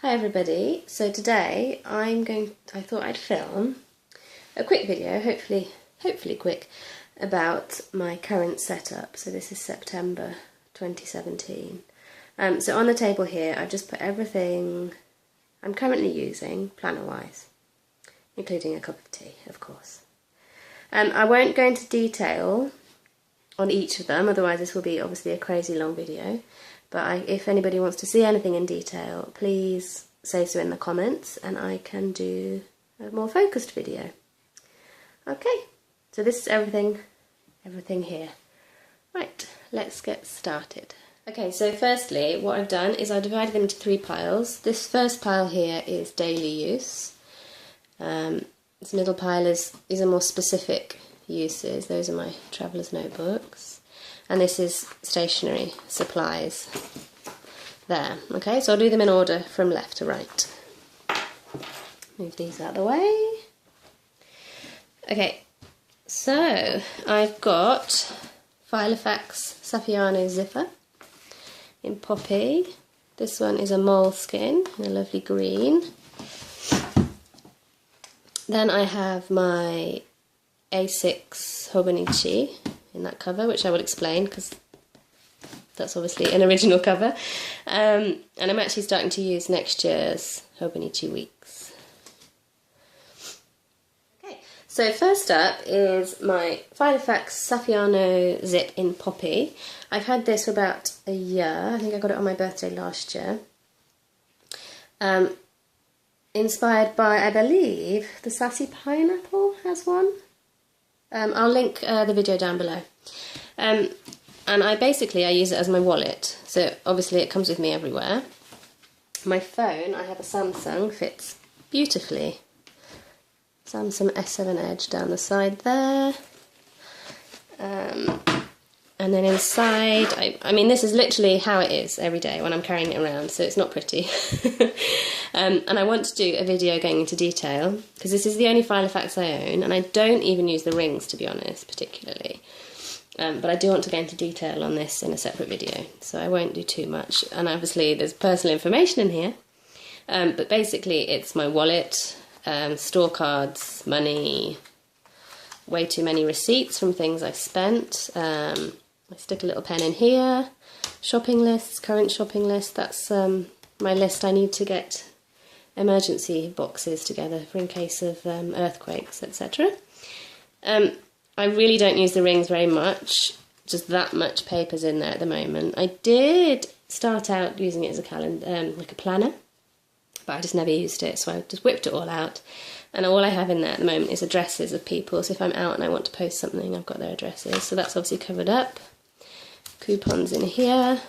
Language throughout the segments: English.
Hi everybody, so today I thought I'd film a quick video, hopefully quick, about my current setup. So this is September 2017. So on the table here I've just put everything I'm currently using planner-wise, including a cup of tea, of course. I won't go into detail on each of them, otherwise this will be obviously a crazy long video. But if anybody wants to see anything in detail, please say so in the comments and I can do a more focused video. Okay, so this is everything here. Right, let's get started. Okay, so firstly, what I've done is I divided them into 3 piles. This first pile here is daily use. This middle pile is a more specific uses. Those are my traveller's notebooks. And this is stationery supplies there. Okay, so I'll do them in order from left to right. Move these out of the way. Okay, so I've got Filofax Saffiano zipper in poppy. This one is a moleskin in a lovely green. Then I have my A6 Hobonichi in that cover, which I will explain because that's obviously an original cover. And I'm actually starting to use next year's Hobonichi Weeks. Okay, so first up is my Filofax Saffiano zip in poppy. I've had this for about a year. I think I got it on my birthday last year. Inspired by, I believe, the Sassy Pineapple has one. I'll link the video down below. And I use it as my wallet, so obviously it comes with me everywhere. My phone, I have a Samsung, fits beautifully. Samsung S7 Edge down the side there. And then inside, I mean this is literally how it is every day when I'm carrying it around, so it's not pretty. And I want to do a video going into detail, because this is the only Filofax I own, and I don't even use the rings, to be honest, particularly. But I do want to go into detail on this in a separate video, so I won't do too much. And obviously there's personal information in here, but basically it's my wallet, store cards, money, way too many receipts from things I've spent. I stick a little pen in here, shopping lists, current shopping list, that's my list I need to get emergency boxes together for in case of earthquakes, etc. I really don't use the rings very much, just that much paper's in there at the moment. I did start out using it as a calendar, like a planner, but I just never used it, so I just whipped it all out. And all I have in there at the moment is addresses of people, so if I'm out and I want to post something, I've got their addresses, so that's obviously covered up. Coupons in here,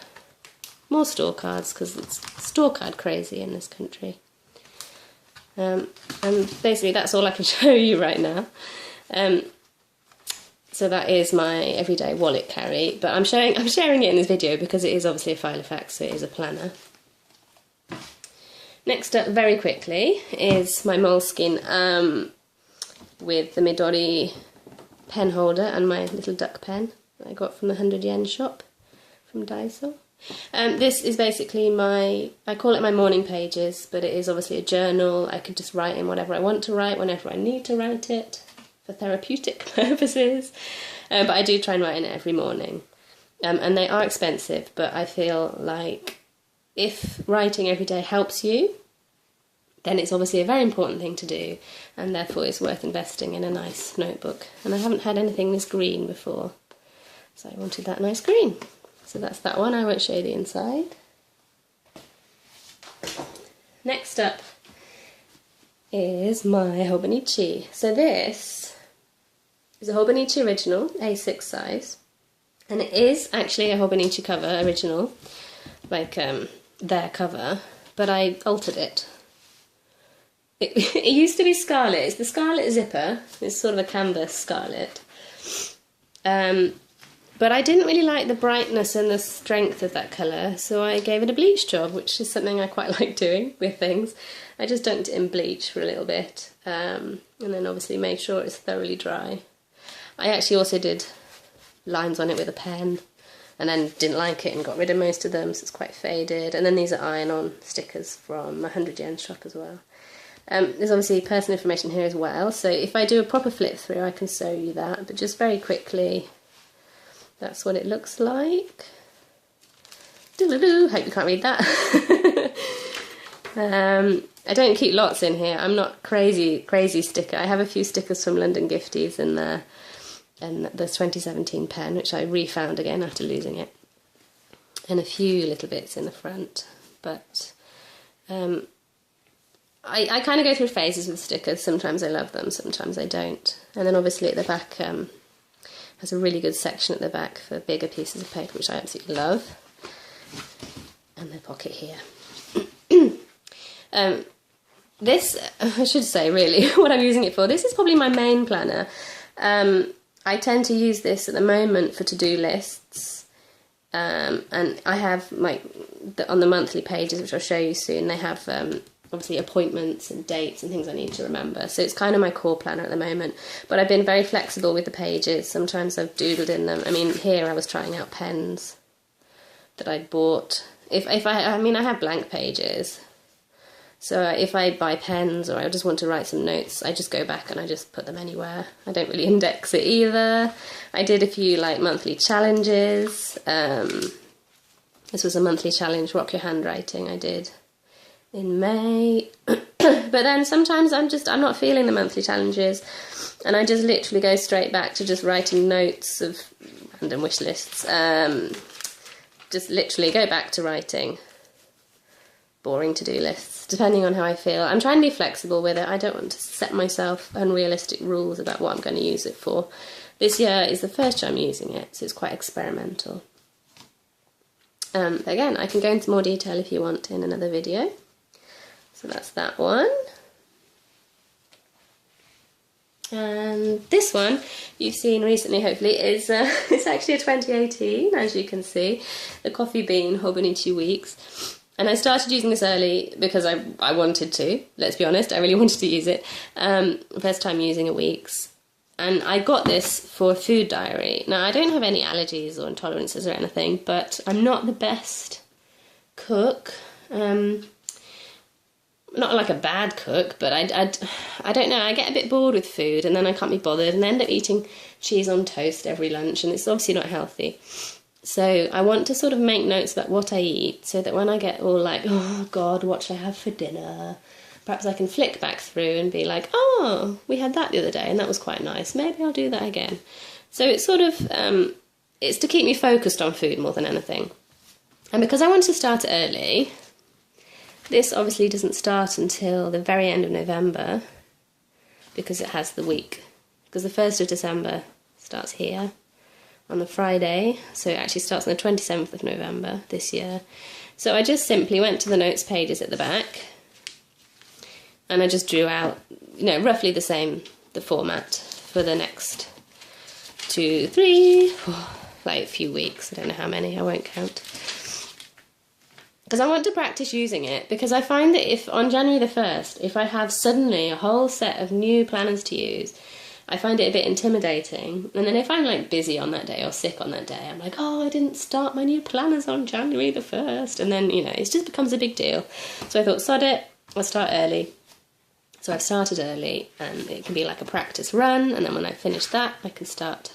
more store cards, because it's store card crazy in this country. And basically that's all I can show you right now. So that is my everyday wallet carry, but I'm sharing it in this video because it is obviously a Filofax, so it is a planner. Next up, very quickly, is my moleskin with the Midori pen holder and my little duck pen that I got from the 100 yen shop from Daiso. This is basically I call it my morning pages, but it is obviously a journal. I can just write in whatever I want to write, whenever I need to write it, for therapeutic purposes. But I do try and write in it every morning. And they are expensive, but I feel like if writing every day helps you, then it's obviously a very important thing to do, and therefore it's worth investing in a nice notebook. And I haven't had anything this green before, so I wanted that nice green. So that's that one. I won't show you the inside. Next up is my Hobonichi. So this is a Hobonichi original, A6 size, and it is actually a Hobonichi cover, original, like their cover, but I altered it. It used to be scarlet. It's the scarlet zipper. It's sort of a canvas scarlet. But I didn't really like the brightness and the strength of that colour, so I gave it a bleach job, which is something I quite like doing with things. I just dunked it in bleach for a little bit, and then obviously made sure it's thoroughly dry. I actually also did lines on it with a pen, and then didn't like it and got rid of most of them, so it's quite faded. And then these are iron-on stickers from my 100 yen shop as well. There's obviously personal information here as well, so if I do a proper flip through I can show you that, but just very quickly, that's what it looks like. Doo-doo-doo. Hope you can't read that. I don't keep lots in here. I'm not crazy sticker. I have a few stickers from London Gifties and the 2017 pen, which I refound again after losing it, and a few little bits in the front. But I kind of go through phases with stickers. Sometimes I love them, sometimes I don't. And then obviously at the back has a really good section at the back for bigger pieces of paper, which I absolutely love. And the pocket here. This, I should say really, what I'm using it for, this is probably my main planner. I tend to use this at the moment for to-do lists, and I have on the monthly pages, which I'll show you soon, they have obviously appointments and dates and things I need to remember, so it's kind of my core planner at the moment, but I've been very flexible with the pages. Sometimes I've doodled in them. I mean, here I was trying out pens that I'd bought. I have blank pages, so if I buy pens or I just want to write some notes, I just go back and I just put them anywhere. I don't really index it either. I did a few monthly challenges. This was a monthly challenge, Rock Your Handwriting, I did in May. But then sometimes I'm not feeling the monthly challenges, and I just literally go straight back to just writing notes of random wish lists. Just literally go back to writing boring to-do lists, depending on how I feel. I'm trying to be flexible with it. I don't want to set myself unrealistic rules about what I'm going to use it for. This year is the first year I'm using it, so it's quite experimental. But again, I can go into more detail if you want in another video. So that's that one. And this one you've seen recently, hopefully, is it's actually a 2018, as you can see, the Coffee Bean Hobonichi Weeks. And I started using this early because I wanted to, let's be honest, I really wanted to use it. First time using a Weeks. And I got this for a food diary. Now, I don't have any allergies or intolerances or anything, but I'm not the best cook. Not like a bad cook, but I don't know, I get a bit bored with food and then I can't be bothered and I end up eating cheese on toast every lunch, and it's obviously not healthy. So I want to sort of make notes about what I eat so that when I get all like, oh God, what should I have for dinner? Perhaps I can flick back through and be like, oh, we had that the other day and that was quite nice. Maybe I'll do that again. So it's sort of, it's to keep me focused on food more than anything. And because I want to start early, this obviously doesn't start until the very end of November because it has the week. Because the 1st of December starts here on the Friday, so it actually starts on the 27th of November this year. So I just simply went to the notes pages at the back and I just drew out, roughly the format for the next 2, 3, a few weeks. I don't know how many, I won't count. Because I want to practice using it, because I find that if on January the 1st, if I have suddenly a whole set of new planners to use, I find it a bit intimidating. And then if I'm busy on that day or sick on that day, I'm like, oh, I didn't start my new planners on January the 1st. And then, it just becomes a big deal. So I thought, sod it, I'll start early. So I've started early, and it can be like a practice run, and then when I finish that, I can start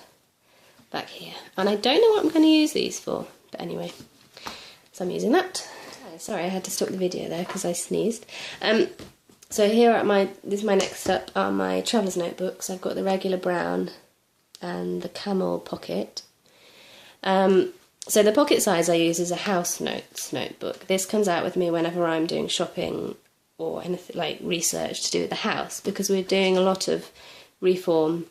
back here. And I don't know what I'm going to use these for, but anyway, so I'm using that. Oh, sorry, I had to stop the video there because I sneezed. So here are this is my next up are my traveller's notebooks. I've got the regular brown and the camel pocket. So the pocket size I use is a house notes notebook. This comes out with me whenever I'm doing shopping or anything like research to do with the house, because we're doing a lot of reform,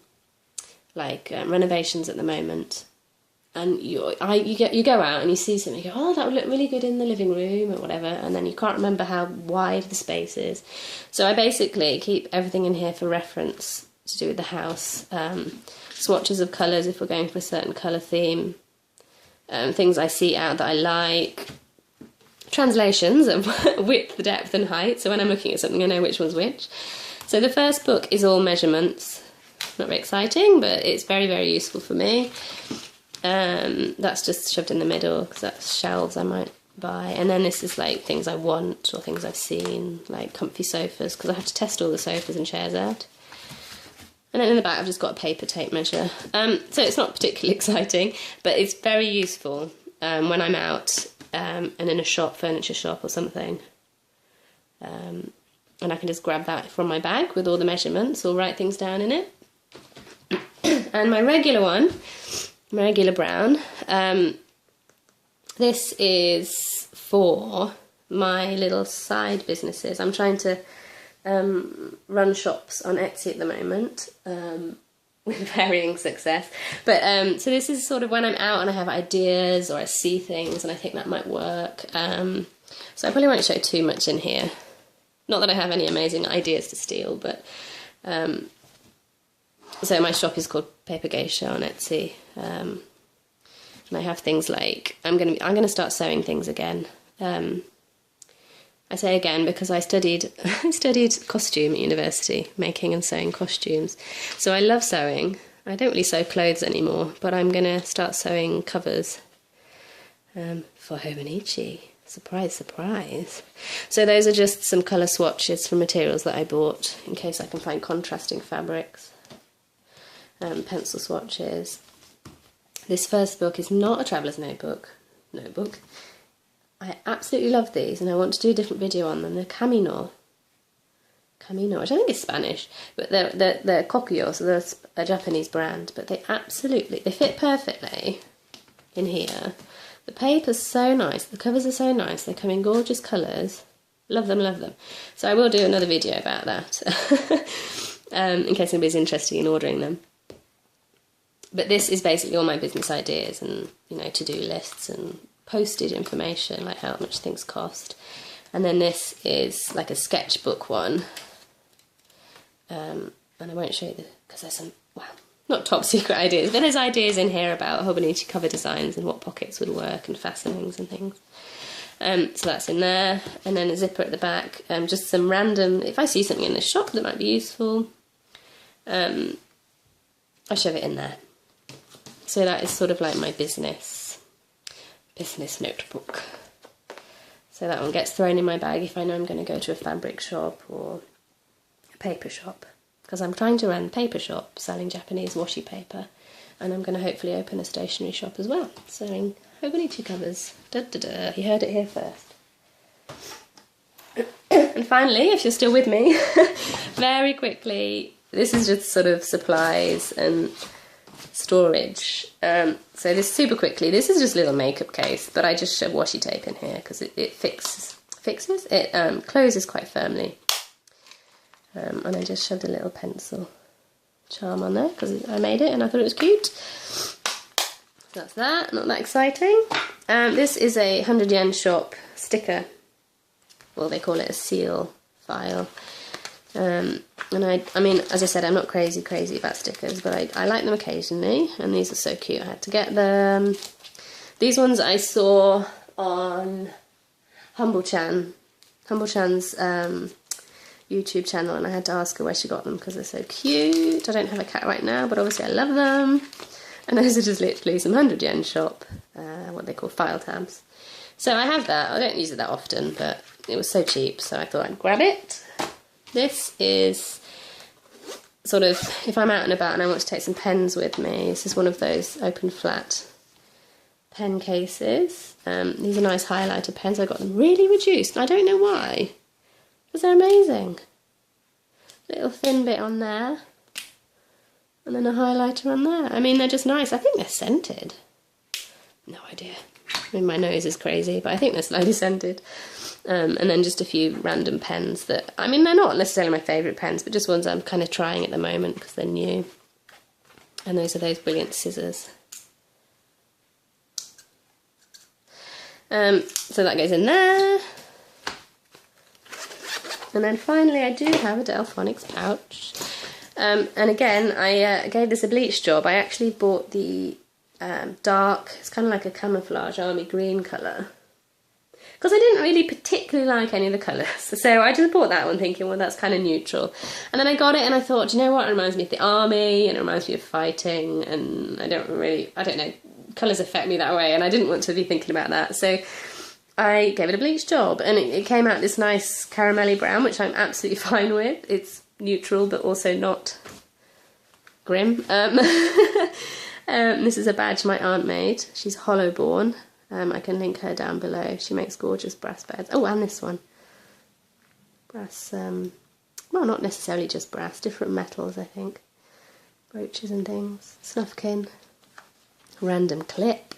renovations at the moment. And you go out and you see something, you go, oh, that would look really good in the living room or whatever, and then you can't remember how wide the space is. So I basically keep everything in here for reference to do with the house. Swatches of colours if we're going for a certain colour theme, things I see out that I like, translations of width, depth and height, so when I'm looking at something I know which one's which. So the first book is all measurements. Not very exciting, but it's very, very useful for me. That's just shoved in the middle because that's shelves I might buy. And then this is like things I want or things I've seen, like comfy sofas, because I have to test all the sofas and chairs out. And then in the back I've just got a paper tape measure. So it's not particularly exciting, but it's very useful when I'm out and in a shop, furniture shop or something. And I can just grab that from my bag with all the measurements or write things down in it. And my regular one, my regular brown, this is for my little side businesses. I'm trying to run shops on Etsy at the moment with varying success. But so this is sort of when I'm out and I have ideas or I see things and I think that might work. So I probably won't show too much in here. Not that I have any amazing ideas to steal, but so my shop is called Paper Geisha on Etsy, and I have things like I'm gonna start sewing things again. I say again because I studied costume at university, making and sewing costumes. So I love sewing. I don't really sew clothes anymore, but I'm gonna start sewing covers for Hobonichi. Surprise, surprise. So those are just some colour swatches from materials that I bought in case I can find contrasting fabrics. Pencil swatches. This first book is not a traveller's notebook. I absolutely love these and I want to do a different video on them. They're Camino, which I think is Spanish, but they're Kokuyo, so they're a Japanese brand, but they fit perfectly in here. The paper's so nice, the covers are so nice, they come in gorgeous colours. Love them, love them. So I will do another video about that in case anybody's interested in ordering them. But this is basically all my business ideas and, you know, to-do lists and postage information, like how much things cost. And then this is like a sketchbook one. And I won't show you because there's some, well, not top secret ideas, but there's ideas in here about Hobonichi cover designs and what pockets would work and fastenings and things. So that's in there. And then a zipper at the back. Just some random, if I see something in the shop that might be useful, I'll shove it in there. So that is sort of like my business notebook. So that one gets thrown in my bag if I know I'm going to go to a fabric shop or a paper shop. Because I'm trying to run a paper shop selling Japanese washi paper. And I'm going to hopefully open a stationery shop as well, selling Hobonichi covers. Da, da, da. You heard it here first. And finally, if you're still with me, very quickly, this is just sort of supplies and storage. So this super quickly, this is just a little makeup case, but I just shove washi tape in here because it fixes, it closes quite firmly. And I just shoved a little pencil charm on there because I made it and I thought it was cute. So that's that, not that exciting. This is a 100 yen shop sticker. Well, they call it a seal file. And I mean, as I said, I'm not crazy about stickers, but I like them occasionally, and these are so cute. I had to get them. These ones I saw on Humble-chan's YouTube channel, and I had to ask her where she got them because they're so cute. I don't have a cat right now, but obviously I love them. And those are just literally some 100 yen shop, what they call file tabs. So I have that. I don't use it that often, but it was so cheap, so I thought I'd grab it. This is sort of, if I'm out and about and I want to take some pens with me, this is one of those open flat pen cases. These are nice highlighter pens. I got them really reduced, and I don't know why, because they're amazing. Little thin bit on there, and then a highlighter on there. I mean, they're just nice. I think they're scented. No idea. I mean, my nose is crazy, but I think they're slightly scented. And then just a few random pens that, I mean, they're not necessarily my favourite pens, but just ones I'm kind of trying at the moment because they're new. And those are those brilliant scissors. So that goes in there. And then finally I do have a Delphonics pouch. And again, I gave this a bleach job. I actually bought the dark, it's kind of like a camouflage army green colour, because I didn't really particularly like any of the colours. So I just bought that one thinking, well, that's kind of neutral. And then I got it and I thought, do you know what, it reminds me of the army and it reminds me of fighting, and I don't know, colours affect me that way, and I didn't want to be thinking about that. So I gave it a bleach job, and it came out this nice caramelly brown, which I'm absolutely fine with. It's neutral, but also not grim. This is a badge my aunt made. She's Hollowborn. I can link her down below. She makes gorgeous brass badges. Oh, and this one. Brass, well, not necessarily just brass, different metals, I think. Brooches and things. Snuffkin. Random clip.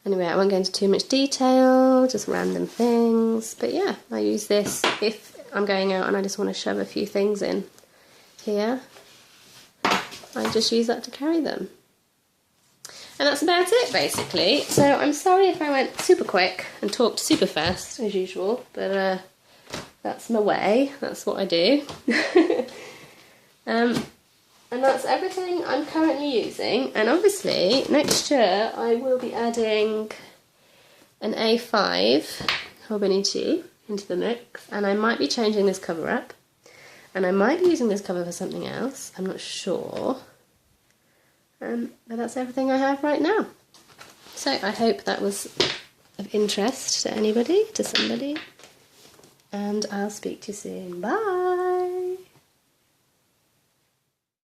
Anyway, I won't go into too much detail, just random things. But yeah, I use this if I'm going out and I just want to shove a few things in here. I just use that to carry them. And that's about it, basically. So I'm sorry if I went super quick and talked super fast, as usual, but that's my way. That's what I do. And that's everything I'm currently using. And obviously, next year I will be adding an A5 Hobonichi into the mix. And I might be changing this cover up. And I might be using this cover for something else. I'm not sure. But that's everything I have right now. So I hope that was of interest to anybody, to somebody. And I'll speak to you soon. Bye!